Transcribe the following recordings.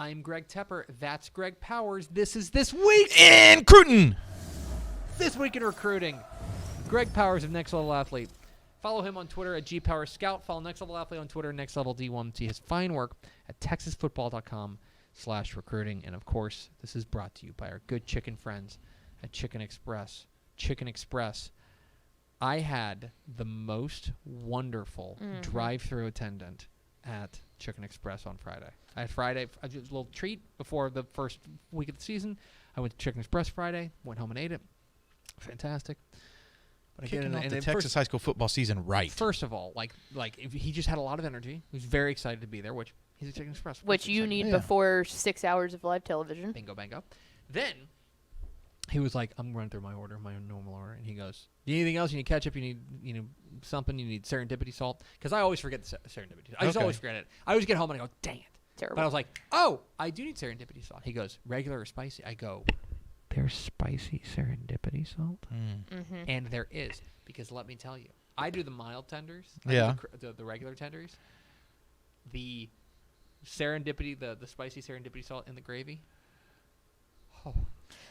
I'm Greg Tepper. That's Greg Powers. This is This Week in Cruton. This Week in Recruiting. Greg Powers of Next Level Athlete. Follow him on Twitter at GPowersScout. Follow Next Level Athlete on Twitter, Next Level D1. See his fine work at TexasFootball.com/recruiting. And, of course, this is brought to you by our good chicken friends at Chicken Express. Chicken Express. I had the most wonderful drive-through attendant at Chicken Express on Friday. I had a little treat before the first week of the season. I went to Chicken Express Friday, went home and ate it. Fantastic. But Kicking off the Texas high school football season right. First of all, if he just had a lot of energy. He was very excited to be there, which he's a Chicken Express. Which you need before 6 hours of live television. Bingo, bango. Then he was like, I'm running through my normal order. And he goes, you need anything else? You need ketchup? You need something? You need serendipity salt? Because I always forget the serendipity. I just always forget it. I always get home and I go, dang it. Terrible. But I was like, oh, I do need serendipity salt. He goes, regular or spicy? I go, there's spicy serendipity salt? And there is. Because let me tell you, I do the mild tenders. The regular tenders. The serendipity, the spicy serendipity salt in the gravy. Oh.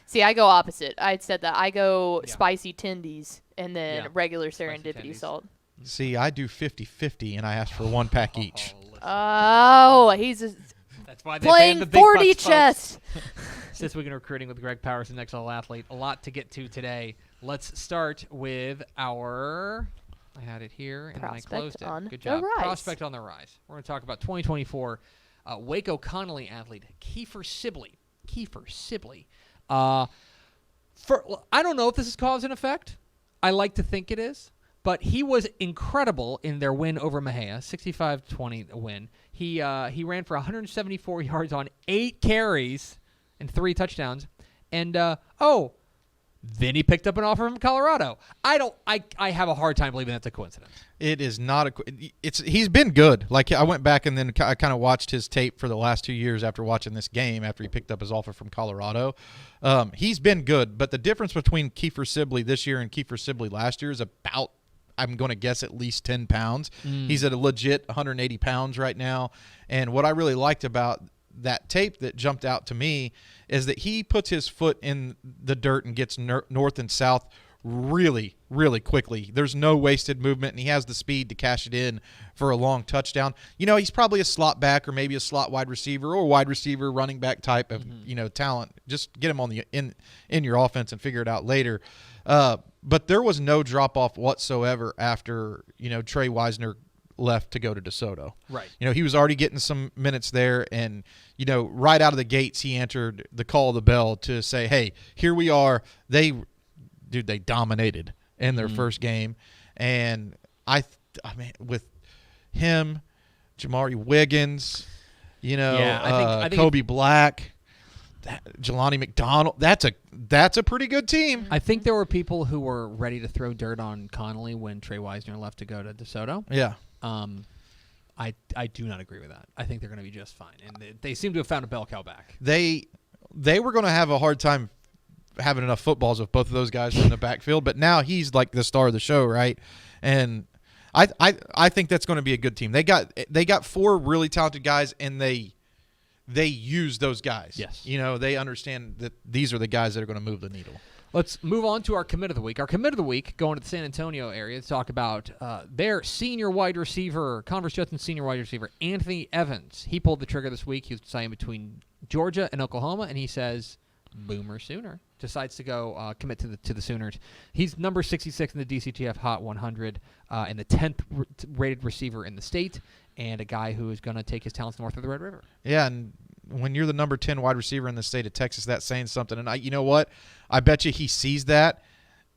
See, I go opposite. I said that. I go spicy tendies and then regular serendipity salt. See, I do 50-50, and I ask for one pack each. Oh, he's that's why they playing the big 40 bucks, chess. This Week in Recruiting with Greg Powers, the Next Level Athlete. A lot to get to today. Let's start with our... I had it here, and then I closed it. Good job. Prospect on the rise. We're going to talk about 2024 Waco Connolly athlete Kieffersibley. I don't know if this is cause and effect. I like to think it is. But he was incredible in their win over Mejia, 65-20 win. He ran for 174 yards on 8 carries and 3 touchdowns. And, then he picked up an offer from Colorado. I have a hard time believing that's a coincidence. It is not he's been good. Like, I went back and then I kind of watched his tape for the last 2 years after watching this game, after he picked up his offer from Colorado. He's been good, but the difference between Kieffersibley this year and Kieffersibley last year is about, I'm going to guess, at least 10 pounds. He's at a legit 180 pounds right now. And what I really liked about that tape that jumped out to me is that he puts his foot in the dirt and gets north and south really, really quickly. There's no wasted movement, and he has the speed to cash it in for a long touchdown. He's probably a slot back or maybe a slot wide receiver or wide receiver running back type of talent. Just get him on in your offense and figure it out later. But there was no drop-off whatsoever after, Trey Wisner left to go to DeSoto. Right. He was already getting some minutes there, and, right out of the gates, he entered the call of the bell to say, hey, here we are. They dominated in their first game. And I mean, with him, Jamari Wiggins, I think Kobe Black, Jelani McDonald, that's a pretty good team. I think there were people who were ready to throw dirt on Connolly when Trey Wisner left to go to DeSoto. Yeah. I do not agree with that. I think they're going to be just fine, and they seem to have found a bell cow back. They were going to have a hard time having enough footballs if both of those guys were in the backfield, but now he's like the star of the show, right? And I think that's going to be a good team. They got 4 really talented guys, and they use those guys. Yes. They understand that these are the guys that are going to move the needle. Let's move on to our commit of the week. Our commit of the week, going to the San Antonio area to talk about their senior wide receiver, Converse Judson's senior wide receiver, Anthony Evans. He pulled the trigger this week. He was deciding between Georgia and Oklahoma, and he says, Boomer Sooner. Decides to go commit to the Sooners. He's number 66 in the DCTF Hot 100 and the 10th rated receiver in the state, and a guy who is going to take his talents north of the Red River. Yeah, and when you're the number 10 wide receiver in the state of Texas, that's saying something. And you know what? I bet you he sees that,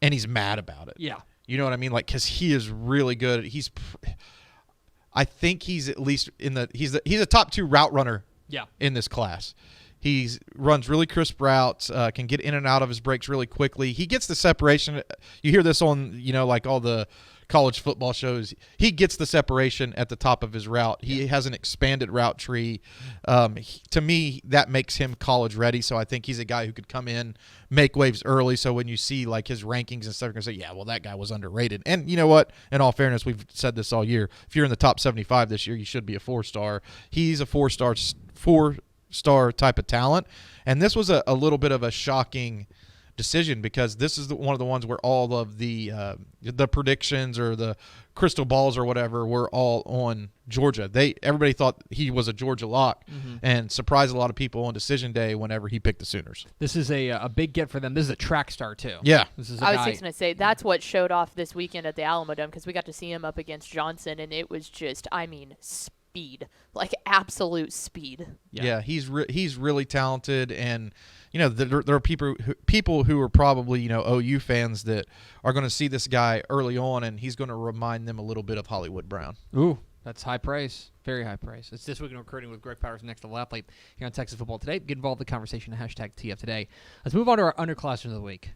and he's mad about it. Yeah. You know what I mean? Like, because he is really good. I think he's at least he's a top 2 route runner. Yeah. In this class. He runs really crisp routes, can get in and out of his breaks really quickly. He gets the separation. You hear this on, like all the college football shows. He gets the separation at the top of his route. He has an expanded route tree. To me, that makes him college ready. So I think he's a guy who could come in, make waves early. So when you see like his rankings and stuff, you're going to say, yeah, well, that guy was underrated. And you know what? In all fairness, we've said this all year. If you're in the top 75 this year, you should be a 4-star. He's a 4-star star type of talent. And this was a little bit of a shocking decision because this is one of the ones where all of the predictions or the crystal balls or whatever were all on Georgia. Everybody thought he was a Georgia lock and surprised a lot of people on decision day whenever he picked the Sooners. This is a big get for them. This is a track star too. Yeah. I was just going to say that's what showed off this weekend at the Alamo Dome because we got to see him up against Johnson, and it was just, speed, like absolute speed. Yeah, he's really talented, and there are people who are probably OU fans that are going to see this guy early on, and he's going to remind them a little bit of Hollywood Brown. Ooh, that's high praise, very high praise. It's This Week in Recruiting with Greg Powers, Next Level Athlete here on Texas Football Today. Get involved in the conversation at #TF Today. Let's move on to our underclassmen of the week.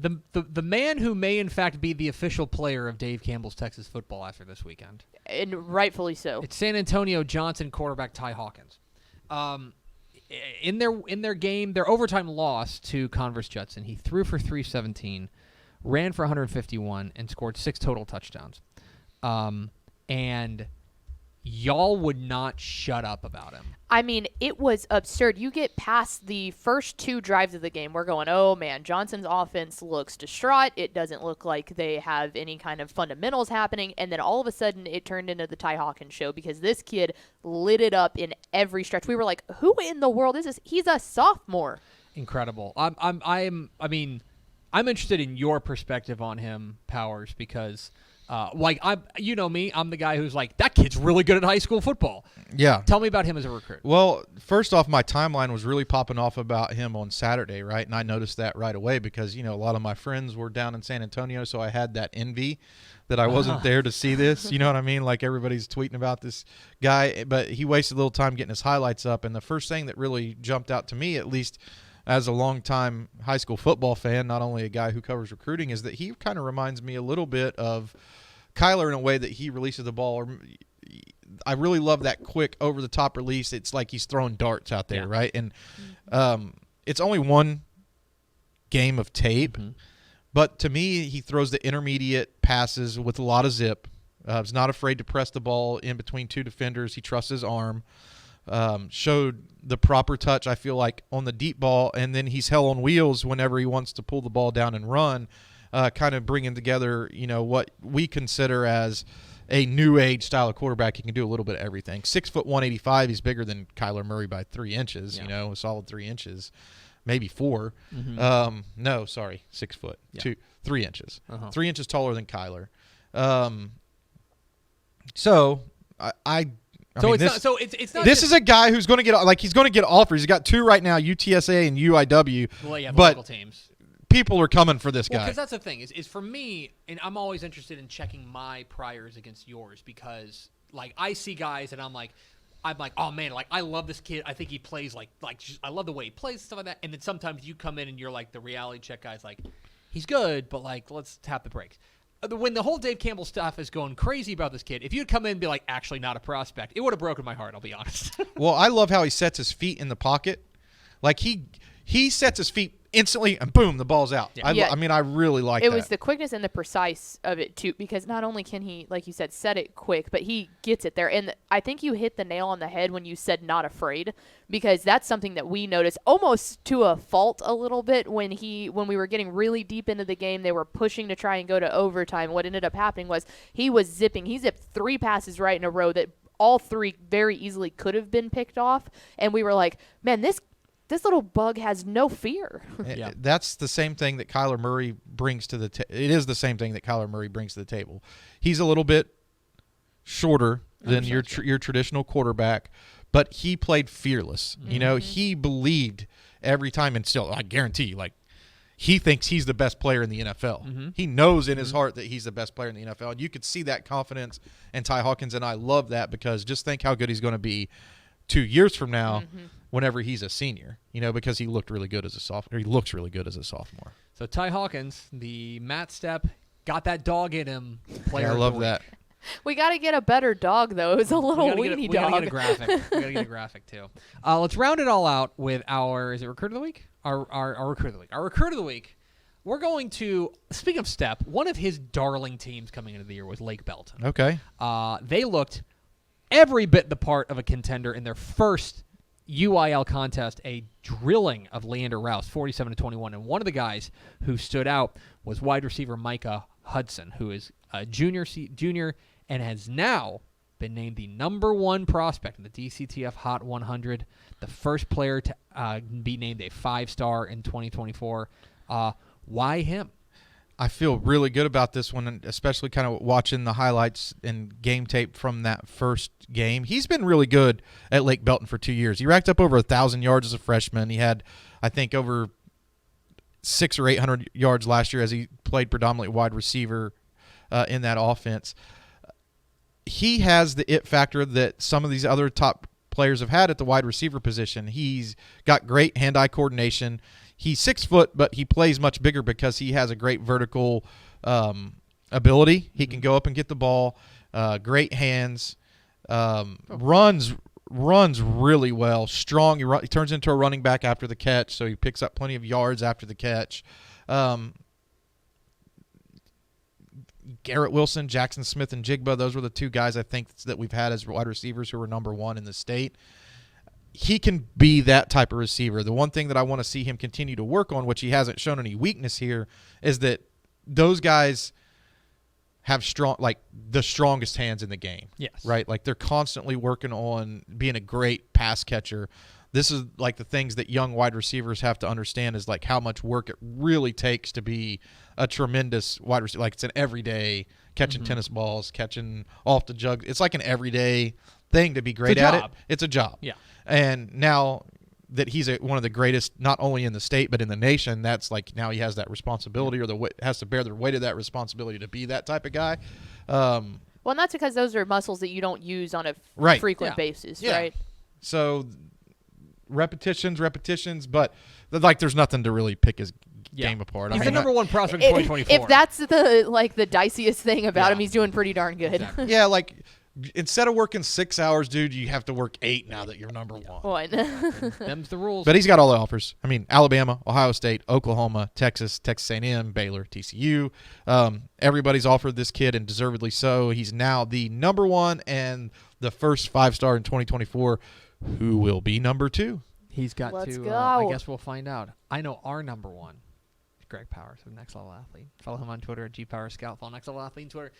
The man who may in fact be the official player of Dave Campbell's Texas football after this weekend, and rightfully so. It's San Antonio Johnson quarterback Ty Hawkins. In their game, their overtime loss to Converse Judson, he threw for 317, ran for 151, and scored 6 total touchdowns. And y'all would not shut up about him. I mean, it was absurd. You get past the first 2 drives of the game, we're going, oh, man, Johnson's offense looks distraught. It doesn't look like they have any kind of fundamentals happening. And then all of a sudden, it turned into the Ty Hawkins show because this kid lit it up in every stretch. We were like, who in the world is this? He's a sophomore. Incredible. I'm interested in your perspective on him, Powers, because you know me, I'm the guy who's like, that kid's really good at high school football. Yeah. Tell me about him as a recruit. Well, first off, my timeline was really popping off about him on Saturday, right? And I noticed that right away because, a lot of my friends were down in San Antonio, so I had that envy that I wasn't there to see this. You know what I mean? Like everybody's tweeting about this guy, but he wasted a little time getting his highlights up. And the first thing that really jumped out to me, at least as a longtime high school football fan, not only a guy who covers recruiting, is that he kind of reminds me a little bit of Kyler in a way that he releases the ball. I really love that quick over-the-top release. It's like he's throwing darts out there, right? And it's only one game of tape, but to me, he throws the intermediate passes with a lot of zip. He's not afraid to press the ball in between 2 defenders. He trusts his arm. Showed the proper touch, I feel like, on the deep ball, and then he's hell on wheels whenever he wants to pull the ball down and run, kind of bringing together, what we consider as a new age style of quarterback. He can do a little bit of everything. 6'1", 185. He's bigger than Kyler Murray by 3 inches, a solid 3 inches, maybe 4. No, sorry, 6 foot, 3 inches, 3 inches taller than Kyler. This is a guy who's going to get he's going to get offers. He's got 2 right now, UTSA and UIW. Well, yeah, but local teams. People are coming for this guy. Because that's the thing is for me, and I'm always interested in checking my priors against yours because I see guys and I'm like, oh man, I love this kid. I think he plays I love the way he plays, stuff like that. And then sometimes you come in and you're like the reality check guy's like, he's good, but let's tap the brakes. When the whole Dave Campbell stuff is going crazy about this kid, if you'd come in and be like, actually not a prospect, it would have broken my heart, I'll be honest. Well, I love how he sets his feet in the pocket. He sets his feet instantly, and boom, the ball's out. I really like that. It was the quickness and the precise of it, too, because not only can he, like you said, set it quick, but he gets it there. And I think you hit the nail on the head when you said not afraid, because that's something that we noticed almost to a fault a little bit when we were getting really deep into the game. They were pushing to try and go to overtime. What ended up happening was he was zipping. He zipped 3 passes right in a row that all 3 very easily could have been picked off. And we were like, man, this little bug has no fear. Yeah. That's the same thing that Kyler Murray brings to the table. It is the same thing that Kyler Murray brings to the table. He's a little bit shorter than your traditional quarterback, but he played fearless. He believed every time, and still, I guarantee you, he thinks he's the best player in the NFL. He knows in his heart that he's the best player in the NFL, and you could see that confidence in Ty Hawkins, and I love that because just think how good he's going to be 2 years from now whenever he's a senior, because he looked really good as a sophomore. He looks really good as a sophomore. So Ty Hawkins, the Matt Stepp, got that dog in him. Player I love that. We got to get a better dog, though. It was a little weenie dog. We got to get a graphic. We got to get a graphic, too. Let's round it all out with is it Recruit of the Week? Our Recruit of the Week. Our Recruit of the Week, we're going to, speaking of Stepp, one of his darling teams coming into the year was Lake Belton. Okay. They looked every bit the part of a contender in their first UIL contest, a drilling of Leander Rouse, 47-21. And one of the guys who stood out was wide receiver Micah Hudson, who is a junior and has now been named the number 1 prospect in the DCTF Hot 100, the first player to be named a 5-star in 2024. Why him? I feel really good about this one, and especially kind of watching the highlights and game tape from that first game. He's been really good at Lake Belton for 2 years. He racked up over 1,000 yards as a freshman. He had, I think, over 600 or 800 yards last year as he played predominantly wide receiver in that offense. He has the it factor that some of these other top players have had at the wide receiver position. He's got great hand-eye coordination. He's 6 foot, but he plays much bigger because he has a great vertical ability. He can go up and get the ball. Great hands. Runs really well. Strong. He turns into a running back after the catch, so he picks up plenty of yards after the catch. Garrett Wilson, Jackson Smith, and Jigba, those were the 2 guys I think that we've had as wide receivers who were number 1 in the state. He can be that type of receiver. The one thing that I want to see him continue to work on, which he hasn't shown any weakness here, is that those guys have the strongest hands in the game. Yes. Right? Like they're constantly working on being a great pass catcher. This is like the things that young wide receivers have to understand is like how much work it really takes to be a tremendous wide receiver. Like it's an everyday catching tennis balls, catching off the jug. It's like an everyday thing to be great at it. It's a job. Yeah. And now that he's one of the greatest, not only in the state but in the nation, that's like now he has that responsibility, or has to bear the weight of that responsibility to be that type of guy. Well, and that's because those are muscles that you don't use on a frequent basis, right? So repetitions, but like there's nothing to really pick his game apart. He's the number 1 prospect in 2024. If that's the diciest thing about him, he's doing pretty darn good. Exactly. Yeah, like instead of working 6 hours, dude, you have to work 8 now that you're number 1. Them's the rules. But he's got all the offers. I mean, Alabama, Ohio State, Oklahoma, Texas, Texas A&M, Baylor, TCU. Everybody's offered this kid, and deservedly so. He's now the number 1 and the first 5-star in 2024. Who will be number 2? He's got Let's to. go. I guess we'll find out. I know our number 1. Greg Powers of Next Level Athlete. Follow him on Twitter at GPowersScout. Follow Next Level Athlete on Twitter.